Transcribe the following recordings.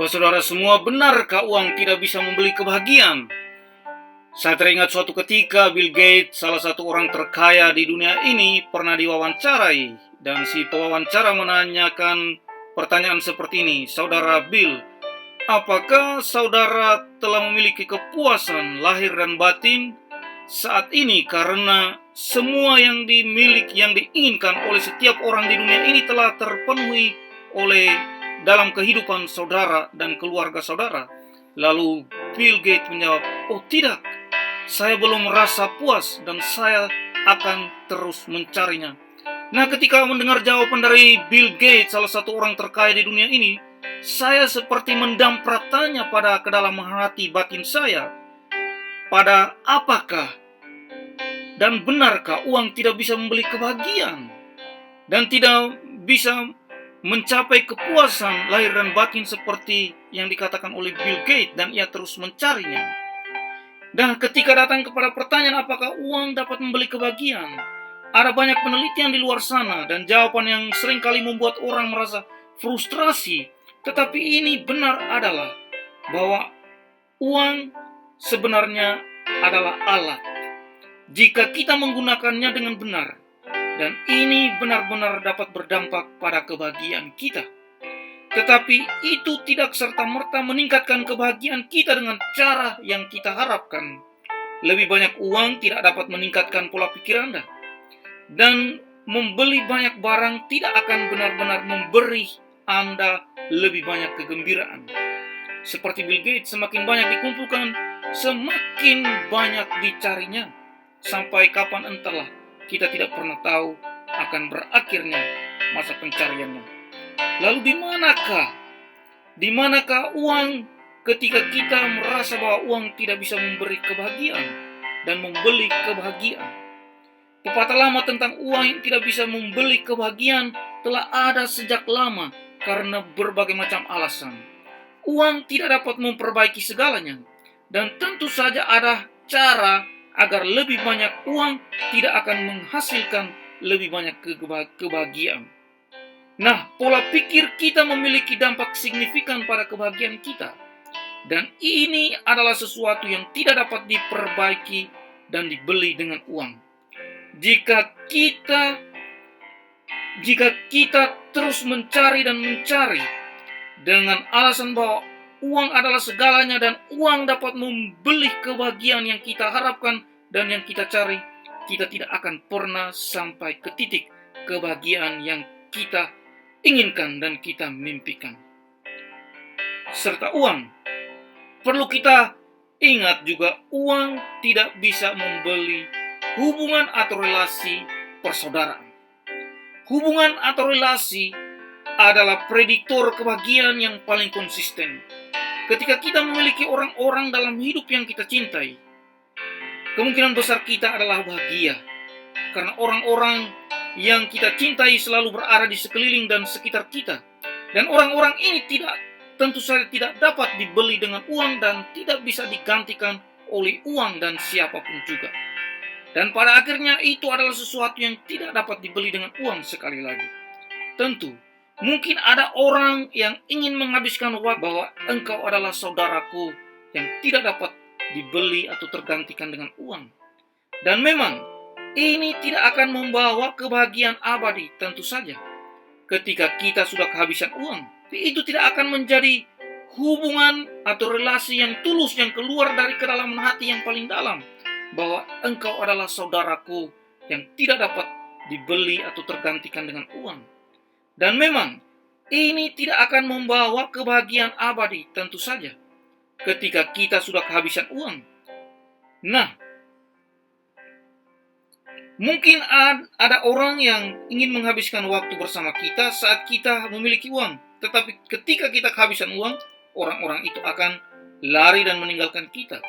Saudara semua, benarkah uang tidak bisa membeli kebahagiaan? Saya teringat suatu ketika Bill Gates, salah satu orang terkaya di dunia ini, pernah diwawancarai. Dan si pewawancara menanyakan pertanyaan seperti ini, "Saudara Bill, apakah saudara telah memiliki kepuasan lahir dan batin saat ini karena semua yang diinginkan oleh setiap orang di dunia ini telah terpenuhi oleh dalam kehidupan saudara dan keluarga saudara?" Lalu Bill Gates menjawab, "Oh tidak, saya belum merasa puas dan saya akan terus mencarinya." Nah, ketika mendengar jawaban dari Bill Gates, salah satu orang terkaya di dunia ini, saya seperti mendampratanya pada kedalaman hati batin saya. Pada apakah dan benarkah uang tidak bisa membeli kebahagiaan dan tidak bisa mencapai kepuasan lahir dan batin seperti yang dikatakan oleh Bill Gates, dan ia terus mencarinya. Dan ketika datang kepada pertanyaan apakah uang dapat membeli kebahagiaan, ada banyak penelitian di luar sana dan jawaban yang seringkali membuat orang merasa frustrasi. Tetapi ini benar adalah bahwa uang sebenarnya adalah alat jika kita menggunakannya dengan benar, dan ini benar-benar dapat berdampak pada kebahagiaan kita. Tetapi itu tidak serta-merta meningkatkan kebahagiaan kita dengan cara yang kita harapkan. Lebih banyak uang tidak dapat meningkatkan pola pikir Anda. Dan membeli banyak barang tidak akan benar-benar memberi Anda lebih banyak kegembiraan. Seperti Bill Gates, semakin banyak dikumpulkan, semakin banyak dicarinya. Sampai kapan entahlah, kita tidak pernah tahu akan berakhirnya masa pencariannya. Lalu di manakah uang ketika kita merasa bahwa uang tidak bisa memberi kebahagiaan dan membeli kebahagiaan? Pepatah lama tentang uang yang tidak bisa membeli kebahagiaan telah ada sejak lama karena berbagai macam alasan. Uang tidak dapat memperbaiki segalanya, dan tentu saja ada cara agar lebih banyak uang tidak akan menghasilkan lebih banyak kebahagiaan. Nah, pola pikir kita memiliki dampak signifikan pada kebahagiaan kita, dan ini adalah sesuatu yang tidak dapat diperbaiki dan dibeli dengan uang. Jika kita terus mencari dan mencari dengan alasan bahwa uang adalah segalanya dan uang dapat membeli kebahagiaan yang kita harapkan dan yang kita cari, kita tidak akan pernah sampai ke titik kebahagiaan yang kita inginkan dan kita mimpikan. Serta uang, perlu kita ingat juga, uang tidak bisa membeli hubungan atau relasi persaudaraan. Hubungan atau relasi adalah prediktor kebahagiaan yang paling konsisten. Ketika kita memiliki orang-orang dalam hidup yang kita cintai, kemungkinan besar kita adalah bahagia. Karena orang-orang yang kita cintai selalu berada di sekeliling dan sekitar kita. Dan orang-orang ini tentu saja tidak dapat dibeli dengan uang dan tidak bisa digantikan oleh uang dan siapapun juga. Dan pada akhirnya itu adalah sesuatu yang tidak dapat dibeli dengan uang sekali lagi. Tentu, mungkin ada orang yang ingin menghabiskan waktu bahwa engkau adalah saudaraku yang tidak dapat dibeli atau tergantikan dengan uang. Dan memang, ini tidak akan membawa kebahagiaan abadi tentu saja. Ketika kita sudah kehabisan uang, itu tidak akan menjadi hubungan atau relasi yang tulus yang keluar dari kedalaman hati yang paling dalam, bahwa engkau adalah saudaraku yang tidak dapat dibeli atau tergantikan dengan uang. Dan memang ini tidak akan membawa kebahagiaan abadi tentu saja ketika kita sudah kehabisan uang. Nah, mungkin ada orang yang ingin menghabiskan waktu bersama kita saat kita memiliki uang, tetapi ketika kita kehabisan uang, orang-orang itu akan lari dan meninggalkan kita.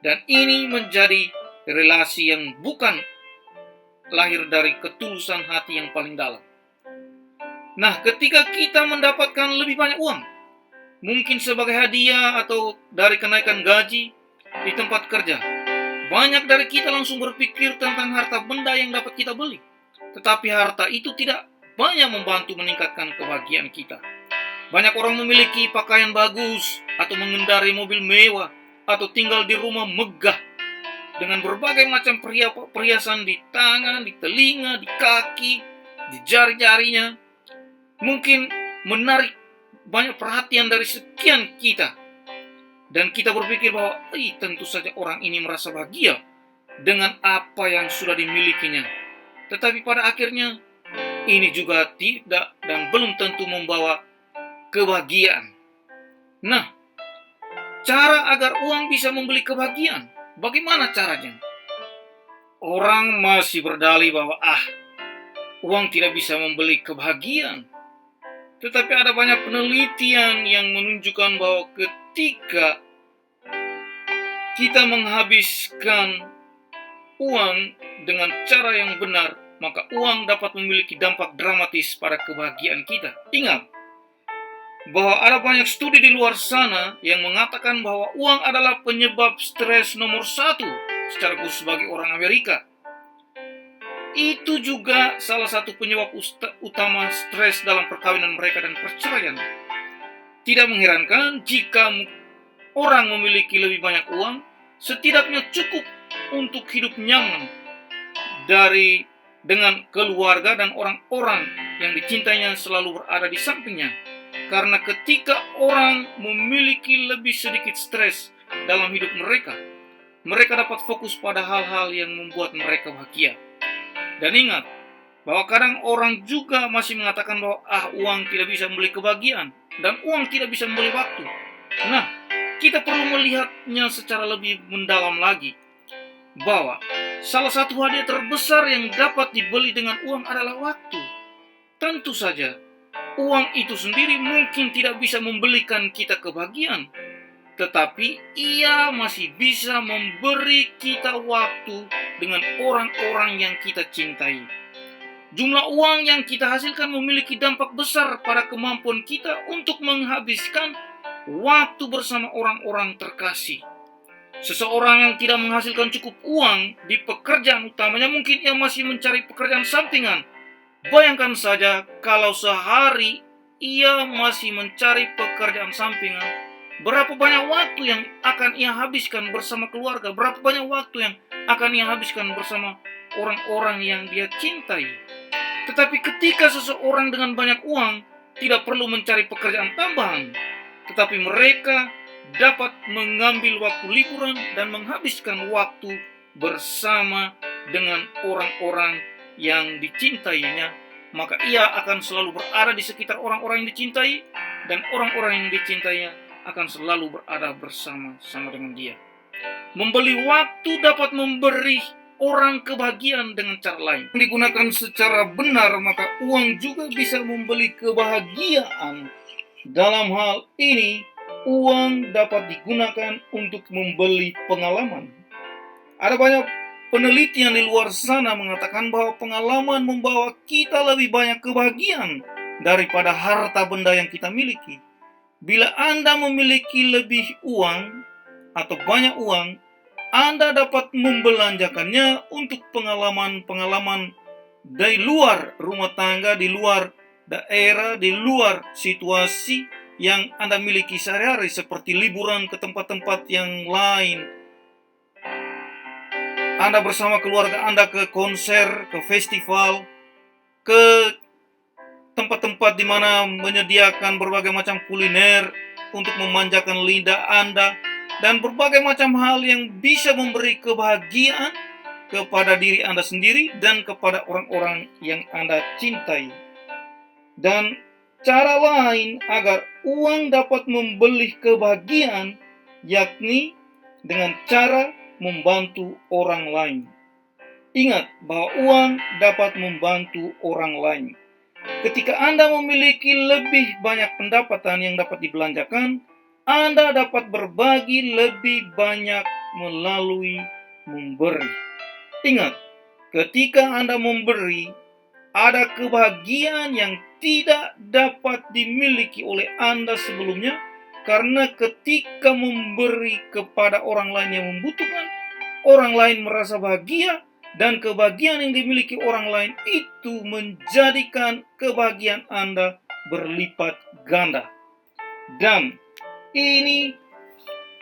Dan ini menjadi relasi yang bukan lahir dari ketulusan hati yang paling dalam. Nah, ketika kita mendapatkan lebih banyak uang, mungkin sebagai hadiah atau dari kenaikan gaji di tempat kerja, banyak dari kita langsung berpikir tentang harta benda yang dapat kita beli. Tetapi harta itu tidak banyak membantu meningkatkan kebahagiaan kita. Banyak orang memiliki pakaian bagus, atau mengendarai mobil mewah, atau tinggal di rumah megah, dengan berbagai macam perhiasan di tangan, di telinga, di kaki, di jari-jarinya. Mungkin menarik banyak perhatian dari sekian kita. Dan kita berpikir bahwa tentu saja orang ini merasa bahagia dengan apa yang sudah dimilikinya. Tetapi pada akhirnya ini juga tidak dan belum tentu membawa kebahagiaan. Nah, cara agar uang bisa membeli kebahagiaan, bagaimana caranya? Orang masih berdalih bahwa uang tidak bisa membeli kebahagiaan. Tetapi ada banyak penelitian yang menunjukkan bahwa ketika kita menghabiskan uang dengan cara yang benar, maka uang dapat memiliki dampak dramatis pada kebahagiaan kita. Ingat bahwa ada banyak studi di luar sana yang mengatakan bahwa uang adalah penyebab stres nomor 1 secara khusus bagi orang Amerika. Itu juga salah satu penyebab utama stres dalam perkawinan mereka dan perceraian. Tidak mengherankan jika orang memiliki lebih banyak uang, setidaknya cukup untuk hidup nyaman dengan keluarga dan orang-orang yang dicintainya selalu berada di sampingnya. Karena ketika orang memiliki lebih sedikit stres dalam hidup mereka, mereka dapat fokus pada hal-hal yang membuat mereka bahagia. Dan ingat bahwa kadang orang juga masih mengatakan bahwa uang tidak bisa membeli kebahagiaan dan uang tidak bisa membeli waktu. Nah, kita perlu melihatnya secara lebih mendalam lagi, bahwa salah satu hadiah terbesar yang dapat dibeli dengan uang adalah waktu. Tentu saja, uang itu sendiri mungkin tidak bisa membelikan kita kebahagiaan, tetapi ia masih bisa memberi kita waktu dengan orang-orang yang kita cintai. Jumlah uang yang kita hasilkan memiliki dampak besar pada kemampuan kita untuk menghabiskan waktu bersama orang-orang terkasih. Seseorang yang tidak menghasilkan cukup uang di pekerjaan utamanya, mungkin ia masih mencari pekerjaan sampingan. Bayangkan saja kalau sehari ia masih mencari pekerjaan sampingan, berapa banyak waktu yang akan ia habiskan bersama keluarga, berapa banyak waktu yang akan ia habiskan bersama orang-orang yang dia cintai. Tetapi ketika seseorang dengan banyak uang tidak perlu mencari pekerjaan tambahan, tetapi mereka dapat mengambil waktu liburan dan menghabiskan waktu bersama dengan orang-orang yang dicintainya, maka ia akan selalu berada di sekitar orang-orang yang dicintai, dan orang-orang yang dicintainya akan selalu berada bersama-sama dengan dia. Membeli waktu dapat memberi orang kebahagiaan dengan cara lain. Digunakan secara benar, maka uang juga bisa membeli kebahagiaan. Dalam hal ini, uang dapat digunakan untuk membeli pengalaman. Ada banyak penelitian di luar sana mengatakan bahwa pengalaman membawa kita lebih banyak kebahagiaan daripada harta benda yang kita miliki. Bila Anda memiliki lebih uang atau banyak uang, Anda dapat membelanjakannya untuk pengalaman-pengalaman di luar rumah tangga, di luar daerah, di luar situasi yang Anda miliki sehari-hari, seperti liburan ke tempat-tempat yang lain. Anda bersama keluarga Anda ke konser, ke festival, ke tempat-tempat di mana menyediakan berbagai macam kuliner untuk memanjakan lidah Anda, dan berbagai macam hal yang bisa memberi kebahagiaan kepada diri Anda sendiri dan kepada orang-orang yang Anda cintai. Dan cara lain agar uang dapat membeli kebahagiaan, yakni dengan cara membantu orang lain. Ingat bahwa uang dapat membantu orang lain. Ketika Anda memiliki lebih banyak pendapatan yang dapat dibelanjakan, Anda dapat berbagi lebih banyak melalui memberi. Ingat, ketika Anda memberi, ada kebahagiaan yang tidak dapat dimiliki oleh Anda sebelumnya, karena ketika memberi kepada orang lain yang membutuhkan, orang lain merasa bahagia, dan kebahagiaan yang dimiliki orang lain itu menjadikan kebahagiaan Anda berlipat ganda. Dan ini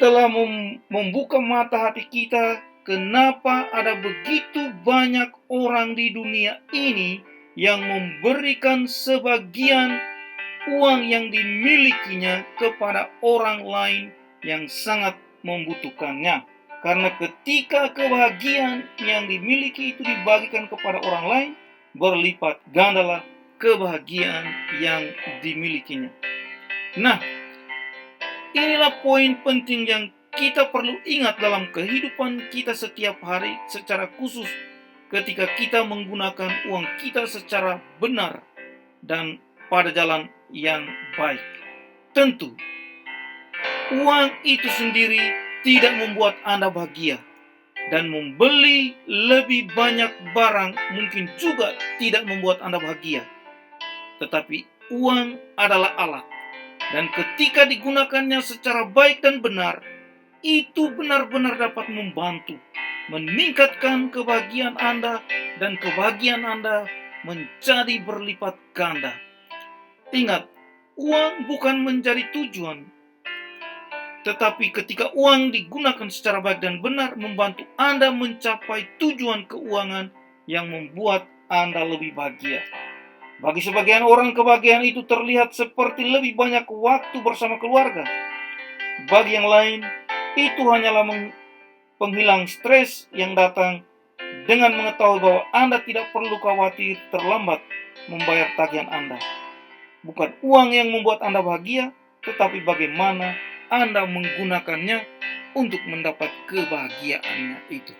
telah membuka mata hati kita kenapa ada begitu banyak orang di dunia ini yang memberikan sebagian uang yang dimilikinya kepada orang lain yang sangat membutuhkannya. Karena ketika kebahagiaan yang dimiliki itu dibagikan kepada orang lain, berlipat gandalah kebahagiaan yang dimilikinya. Nah, inilah poin penting yang kita perlu ingat dalam kehidupan kita setiap hari, secara khusus ketika kita menggunakan uang kita secara benar dan pada jalan yang baik. Tentu, uang itu sendiri tidak membuat Anda bahagia, dan membeli lebih banyak barang mungkin juga tidak membuat Anda bahagia. Tetapi uang adalah alat, dan ketika digunakannya secara baik dan benar, itu benar-benar dapat membantu meningkatkan kebahagiaan Anda, dan kebahagiaan Anda menjadi berlipat ganda. Ingat, uang bukan menjadi tujuan, tetapi ketika uang digunakan secara baik dan benar, membantu Anda mencapai tujuan keuangan yang membuat Anda lebih bahagia. Bagi sebagian orang, kebahagiaan itu terlihat seperti lebih banyak waktu bersama keluarga. Bagi yang lain, itu hanyalah penghilang stres yang datang dengan mengetahui bahwa Anda tidak perlu khawatir terlambat membayar tagihan Anda. Bukan uang yang membuat Anda bahagia, tetapi bagaimana Anda menggunakannya untuk mendapat kebahagiaannya itu.